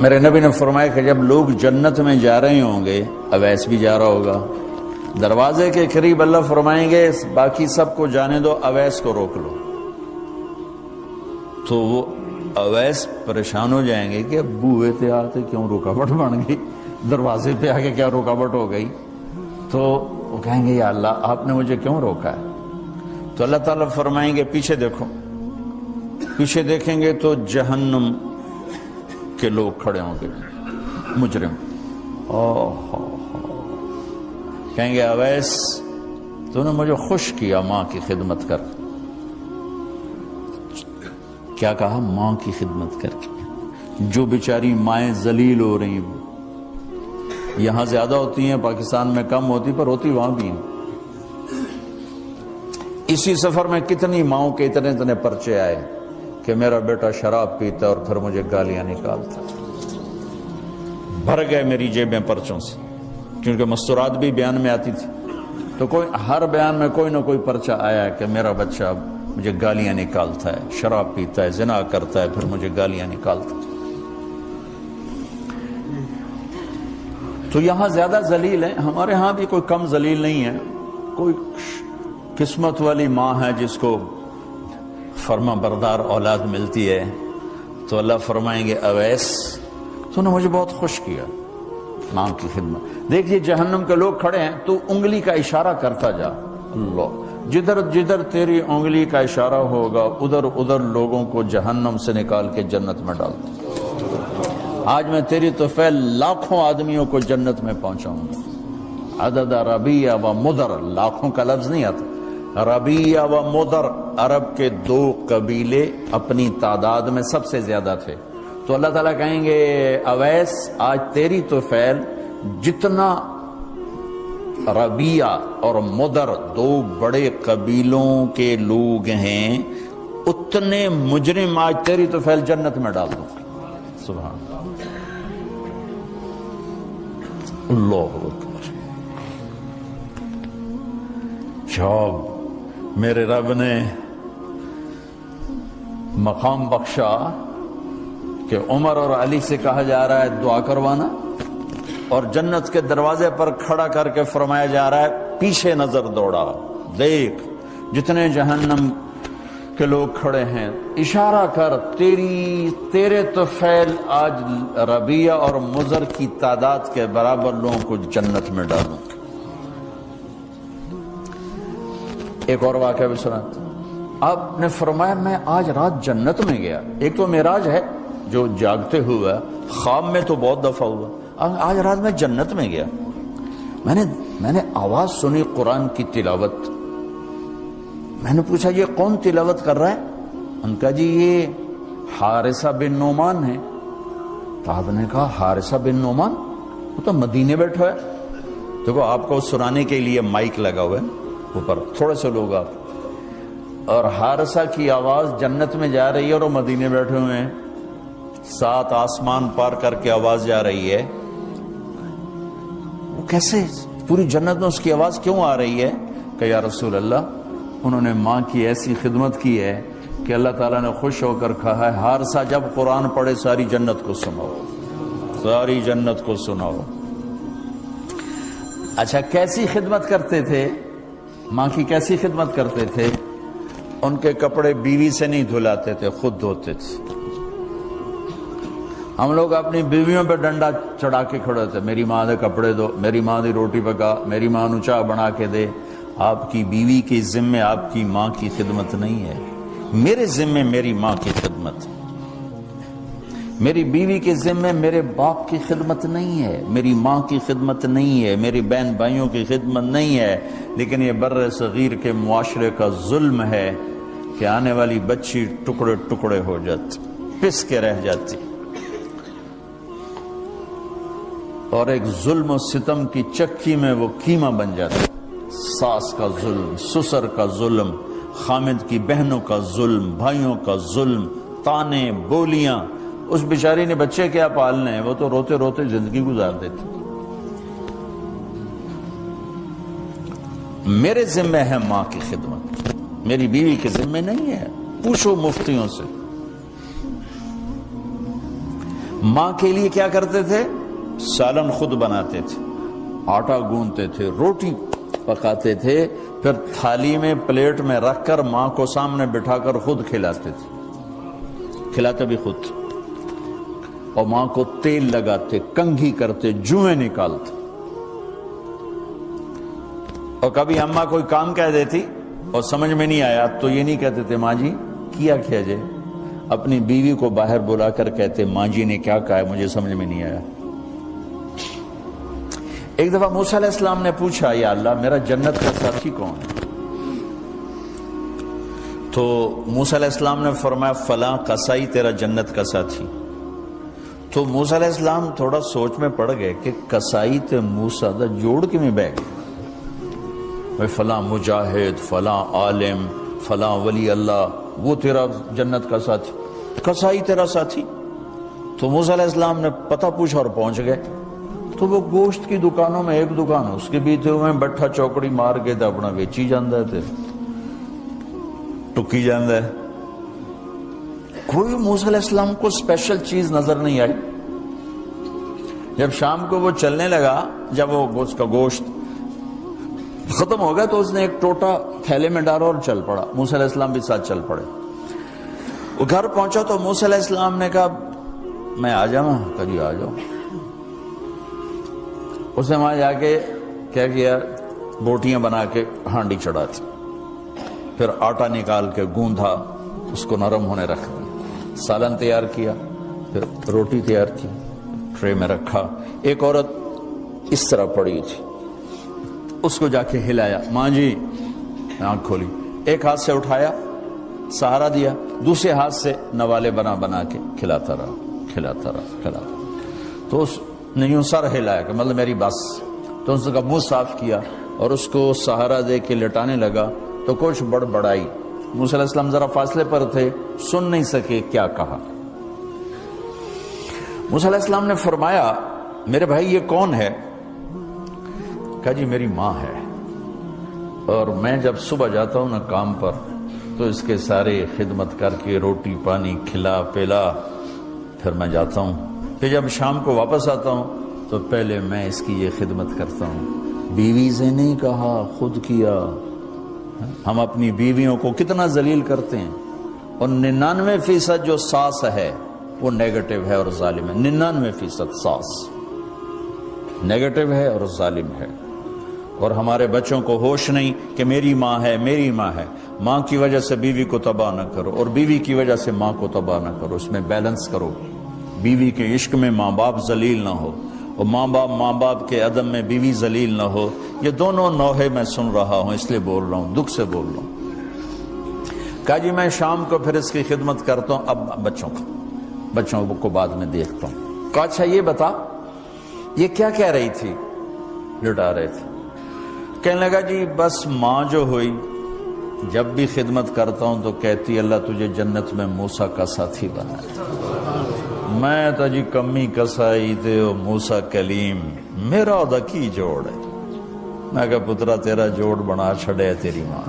میرے نبی نے فرمایا کہ جب لوگ جنت میں جا رہے ہوں گے، اویس بھی جا رہا ہوگا، دروازے کے قریب اللہ فرمائیں گے باقی سب کو جانے دو، اویس کو روک لو۔ تو وہ اویس پریشان ہو جائیں گے کہ اب بوئے تھے آتے کیوں رکاوٹ بن گئی، دروازے پہ آگے کیا رکاوٹ ہو گئی؟ تو وہ کہیں گے یا اللہ آپ نے مجھے کیوں روکا ہے؟ تو اللہ تعالیٰ فرمائیں گے پیچھے دیکھو۔ پیچھے دیکھیں گے تو جہنم کے لوگ کھڑے ہوں گے، مجرم۔ کہیں گے اویس تو نے مجھے خوش کیا ماں کی خدمت کر۔ کیا کہا؟ ماں کی خدمت کر کے۔ جو بیچاری مائیں ذلیل ہو رہی ہیں، یہاں زیادہ ہوتی ہیں، پاکستان میں کم ہوتی، پر ہوتی وہاں بھی ہیں۔ اسی سفر میں کتنی ماؤں کے اتنے پرچے آئے کہ میرا بیٹا شراب پیتا اور پھر مجھے گالیاں نکالتا۔ بھر گئے میری جیبیں پرچوں سے، کیونکہ مستورات بھی بیان میں آتی تھی، تو ہر بیان میں کوئی نہ کوئی پرچہ آیا کہ میرا بچہ مجھے گالیاں نکالتا ہے، شراب پیتا ہے، زنا کرتا ہے، پھر مجھے گالیاں نکالتا ہے۔ تو یہاں زیادہ ذلیل ہیں، ہمارے ہاں بھی کوئی کم ذلیل نہیں ہے۔ کوئی قسمت والی ماں ہے جس کو فرما بردار اولاد ملتی ہے، تو اللہ فرمائیں گے اویس تو نے مجھے بہت خوش کیا ماں کی خدمت۔ دیکھیے جہنم کے لوگ کھڑے ہیں، تو انگلی کا اشارہ کرتا جا، اللہ جدھر جدھر تیری انگلی کا اشارہ ہوگا ادھر ادھر لوگوں کو جہنم سے نکال کے جنت میں ڈال دو۔ آج میں تیری طفیل لاکھوں آدمیوں کو جنت میں پہنچاؤں گا۔ عدد ربیہ و مدر، لاکھوں کا لفظ نہیں آتا، ربیہ و مدر عرب کے دو قبیلے اپنی تعداد میں سب سے زیادہ تھے۔ تو اللہ تعالیٰ کہیں گے اویس آج تیری طفیل جتنا ربیہ اور مدر دو بڑے قبیلوں کے لوگ ہیں، اتنے مجرم آج تیری طفیل جنت میں ڈال دوں۔ سبحان اللہ اکبر۔ جب میرے رب نے مقام بخشا کہ عمر اور علی سے کہا جا رہا ہے دعا کروانا، اور جنت کے دروازے پر کھڑا کر کے فرمایا جا رہا ہے پیچھے نظر دوڑا، دیکھ جتنے جہنم کے لوگ کھڑے ہیں، اشارہ کر تیرے طفیل آج ربیہ اور مضر کی تعداد کے برابر لوگوں کو جنت میں ڈالوں۔ ایک اور واقعہ بھی سناتا ہوں۔ آپ نے فرمایا میں آج رات جنت میں گیا۔ ایک تو معراج ہے جو جاگتے ہوئے، خواب میں تو بہت دفعہ ہوا، آج رات میں جنت میں گیا، میں نے آواز سنی قرآن کی تلاوت۔ میں نے پوچھا یہ کون تلاوت کر رہا ہے؟ ان کا جی یہ حارثہ بن نعمان ہے۔ تو آپ نے کہا حارثہ بن نعمان؟ وہ تو مدینے بیٹھا ہے۔ دیکھو آپ کو سنانے کے لیے مائک لگا ہوا ہے اوپر، تھوڑے سے لوگ آپ، اور حارثہ کی آواز جنت میں جا رہی ہے اور وہ مدینے بیٹھے ہوئے ہیں، 7 آسمان پار کر کے آواز جا رہی ہے۔ وہ کیسے پوری جنت میں اس کی آواز کیوں آ رہی ہے؟ کہ یا رسول اللہ انہوں نے ماں کی ایسی خدمت کی ہے کہ اللہ تعالیٰ نے خوش ہو کر کہا ہے حارثہ جب قرآن پڑھے ساری جنت کو سناؤ، ساری جنت کو سناؤ۔ اچھا کیسی خدمت کرتے تھے؟ ماں کی کیسی خدمت کرتے تھے؟ ان کے کپڑے بیوی سے نہیں دھلاتے تھے، خود دھوتے تھے۔ ہم لوگ اپنی بیویوں پہ ڈنڈا چڑھا کے کھڑے تھے، میری ماں دے کپڑے دو، میری ماں دی روٹی پکا، میری ماں نو چاہ بنا کے دے۔ آپ کی بیوی کے ذمے آپ کی ماں کی خدمت نہیں ہے، میرے ذمے میری ماں کی خدمت، میری بیوی کے ذمے میرے باپ کی خدمت نہیں ہے، میری ماں کی خدمت نہیں ہے، میری بہن بھائیوں کی خدمت نہیں ہے۔ لیکن یہ بر صغیر کے معاشرے کا ظلم ہے کہ آنے والی بچی ٹکڑے ٹکڑے ہو جاتی، پس کے رہ جاتی، اور ایک ظلم و ستم کی چکی میں وہ قیمہ بن جاتا۔ ساس کا ظلم، سسر کا ظلم، خامد کی بہنوں کا ظلم، بھائیوں کا ظلم، تانے بولیاں۔ اس بیچاری نے بچے کیا پالنے ہیں، وہ تو روتے روتے زندگی گزار دیتی۔ میرے ذمہ ہے ماں کی خدمت، میری بیوی کے ذمہ نہیں ہے۔ پوچھو مفتیوں سے، ماں کے لیے کیا کرتے تھے؟ سالن خود بناتے تھے، آٹا گوندتے تھے، روٹی پکاتے تھے، پھر تھالی میں پلیٹ میں رکھ کر ماں کو سامنے بٹھا کر خود کھلاتے تھے، کھلاتے بھی خود، اور ماں کو تیل لگاتے، کنگھی کرتے، جوئیں نکالتے۔ اور کبھی اماں کوئی کام کہہ دیتی اور سمجھ میں نہیں آیا تو یہ نہیں کہتے تھے ماں جی کیا جائے، اپنی بیوی کو باہر بلا کر کہتے ماں جی نے کیا کہا ہے مجھے سمجھ میں نہیں آیا۔ ایک دفعہ موسیٰ علیہ السلام نے پوچھا یا اللہ میرا جنت کا ساتھی کون ہے؟ تو موسیٰ علیہ السلام نے فرمایا فلاں قصائی تیرا جنت کا ساتھی۔ تو موسیٰ علیہ السلام تھوڑا سوچ میں پڑ گئے کہ قصائی تے موسیٰ دا جوڑ کے میں بہ گئے، فلاں مجاہد، فلاں عالم، فلاں ولی اللہ وہ تیرا جنت کا ساتھی، قصائی تیرا ساتھی۔ تو موسیٰ علیہ السلام نے پتہ پوچھا اور پہنچ گئے۔ تو وہ گوشت کی دکانوں میں ایک دکان اس کے بھی تھے، وہ بٹھا چوکڑی مار کے تھا اپنا ویچی جاندہ تھے، ٹکی جاندہ ہے۔ کوئی موسیٰ علیہ السلام کو اسپیشل چیز نظر نہیں آئی۔ جب شام کو وہ چلنے لگا، جب وہ اس کا گوشت ختم ہو گیا تو اس نے ایک ٹوٹا تھیلے میں ڈالا اور چل پڑا، موسیٰ علیہ السلام بھی ساتھ چل پڑے۔ وہ گھر پہنچا تو موسیٰ علیہ السلام نے کہا میں آ جاؤں؟ کہا جی آ جاؤ۔ اس نے وہاں جا کے کیا کیا، بوٹیاں بنا کے ہانڈی چڑھا تھی، پھر آٹا نکال کے گوندھا، اس کو نرم ہونے رکھ دیا، سالن تیار کیا، پھر روٹی تیار کی، ٹرے میں رکھا۔ ایک عورت اس طرح پڑی تھی، اس کو جا کے ہلایا، ماں جی، آنکھ کھولی، ایک ہاتھ سے اٹھایا، سہارا دیا، دوسرے ہاتھ سے نوالے بنا بنا کے کھلاتا رہا، کھلاتا رہا، کھلاتا رہا۔ تو اس نے یوں سر ہلایا کہ مطلب میری بس۔ تو اس کا منہ صاف کیا اور اس کو سہارا دے کے لٹانے لگا تو کچھ بڑبڑائی۔ موسیٰ علیہ السلام ذرا فاصلے پر تھے، سن نہیں سکے کیا کہا۔ موسیٰ علیہ السلام نے فرمایا میرے بھائی یہ کون ہے؟ کہا جی میری ماں ہے، اور میں جب صبح جاتا ہوں نا کام پر تو اس کے سارے خدمت کر کے روٹی پانی کھلا پلا پھر میں جاتا ہوں، پھر جب شام کو واپس آتا ہوں تو پہلے میں اس کی یہ خدمت کرتا ہوں۔ بیوی سے نہیں کہا، خود کیا۔ ہم اپنی بیویوں کو کتنا ذلیل کرتے ہیں، اور 99% جو ساس ہے وہ نیگیٹو ہے اور ظالم ہے۔ 99% ساس نیگیٹو ہے اور ظالم ہے، اور ہمارے بچوں کو ہوش نہیں کہ میری ماں ہے، میری ماں ہے۔ ماں کی وجہ سے بیوی کو تباہ نہ کرو، اور بیوی کی وجہ سے ماں کو تباہ نہ کرو، اس میں بیلنس کرو۔ بیوی کے عشق میں ماں باپ ذلیل نہ ہو، اور ماں باپ کے عدم میں بیوی ذلیل نہ ہو۔ یہ دونوں نوحے میں سن رہا ہوں، اس لیے بول رہا ہوں، دکھ سے بول رہا ہوں۔ کہا جی میں شام کو پھر اس کی خدمت کرتا ہوں، اب بچوں کو بعد میں دیکھتا ہوں۔ کہا اچھا یہ بتا یہ کیا کہہ رہی تھی؟ لٹا رہے تھے۔ کہنے لگا جی بس ماں جو ہوئی جب بھی خدمت کرتا ہوں تو کہتی اللہ تجھے جنت میں موسیٰ کا ساتھی بنائے۔ میں تو جی کمی کسائی تے موسیٰ کلیم، میرا دا کی جوڑ ہے۔ میں کہا پترا تیرا جوڑ بنا چھڑے تیری ماں۔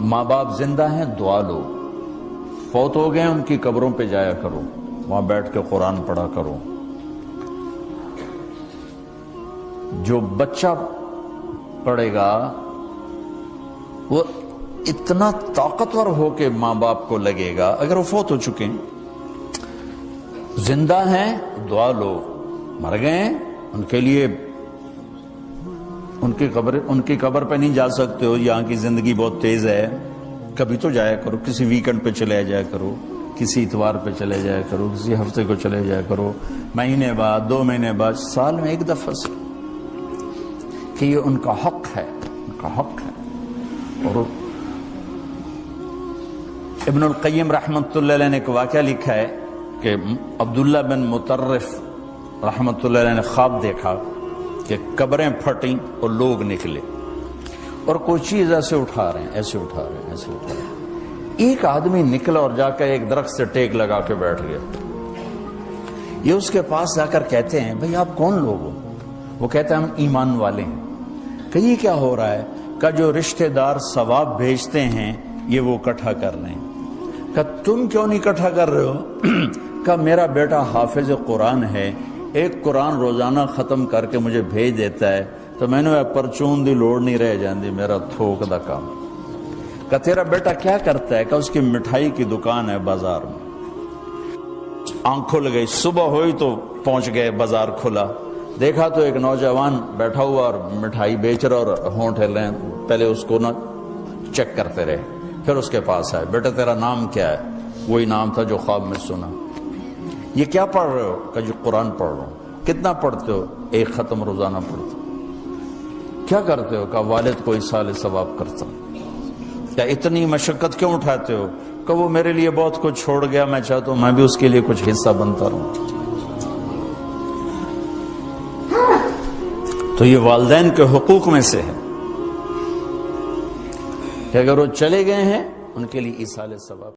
ماں باپ زندہ ہیں دعا لو، فوت ہو گئے ان کی قبروں پہ جایا کرو، وہاں بیٹھ کے قرآن پڑھا کرو۔ جو بچہ پڑھے گا وہ اتنا طاقتور ہو کے ماں باپ کو لگے گا، اگر وہ فوت ہو چکے ہیں۔ زندہ ہیں دعا لو، مر گئے ہیں ان کے لیے ان کی قبر پہ نہیں جا سکتے ہو، یہاں کی زندگی بہت تیز ہے، کبھی تو جایا کرو، کسی ویکنڈ پہ چلے جایا کرو، کسی اتوار پہ چلے جایا کرو، کسی ہفتے کو چلے جایا کرو، مہینے بعد 2 مہینے بعد، سال میں ایک دفعہ سے، کہ یہ ان کا حق ہے، ان کا حق ہے۔ اور ابن القیم رحمۃ اللہ علیہ نے ایک واقعہ لکھا ہے کہ عبداللہ بن مطرف رحمۃ اللہ علیہ نے خواب دیکھا کہ قبریں پھٹیں اور لوگ نکلے اور کوئی چیز ایسے اٹھا رہے ہیں، ایسے اٹھا رہے ہیں، ایسے اٹھا رہے ہیں۔ ایک آدمی نکلا اور جا کر ایک درخت سے ٹیک لگا کے بیٹھ گیا۔ یہ اس کے پاس جا کر کہتے ہیں بھئی آپ کون لوگ ہو؟ وہ کہتے ہیں ہم ایمان والے ہیں۔ کہ یہ کیا ہو رہا ہے؟ کہ جو رشتہ دار ثواب بھیجتے ہیں یہ وہ اکٹھا کر لیں۔ کہ تم کیوں نہیں اکٹھا کر رہے ہو؟ کہ میرا بیٹا حافظ قرآن ہے، ایک قرآن روزانہ ختم کر کے مجھے بھیج دیتا ہے، تو میں نے پرچون دی لوڑ نہیں رہ جاندی، میرا تھوک دا کام۔ کہ تیرا بیٹا کیا کرتا ہے؟ کہ اس کی مٹھائی کی دکان ہے بازار میں۔ آنکھ کھل گئی، صبح ہوئی تو پہنچ گئے، بازار کھلا، دیکھا تو ایک نوجوان بیٹھا ہوا اور مٹھائی بیچ رہا اور ہونٹ ہل رہے ہیں۔ پہلے اس کو نہ چیک کرتے رہے، پھر اس کے پاس آئے، بیٹا تیرا نام کیا ہے؟ وہی نام تھا جو خواب میں سنا۔ یہ کیا پڑھ رہے ہو؟ کہ جو قرآن پڑھ رہا ہوں۔ کتنا پڑھتے ہو؟ ایک ختم روزانہ پڑھتے ہو۔ کیا کرتے ہو؟ کہ والد کو ایصال ثواب کرتا ہوں۔ کیا اتنی مشقت کیوں اٹھاتے ہو؟ کہ وہ میرے لیے بہت کچھ چھوڑ گیا، میں چاہتا ہوں میں بھی اس کے لیے کچھ حصہ بنتا رہوں۔ تو یہ والدین کے حقوق میں سے ہے کہ اگر وہ چلے گئے ہیں ان کے لیے ایصال ثواب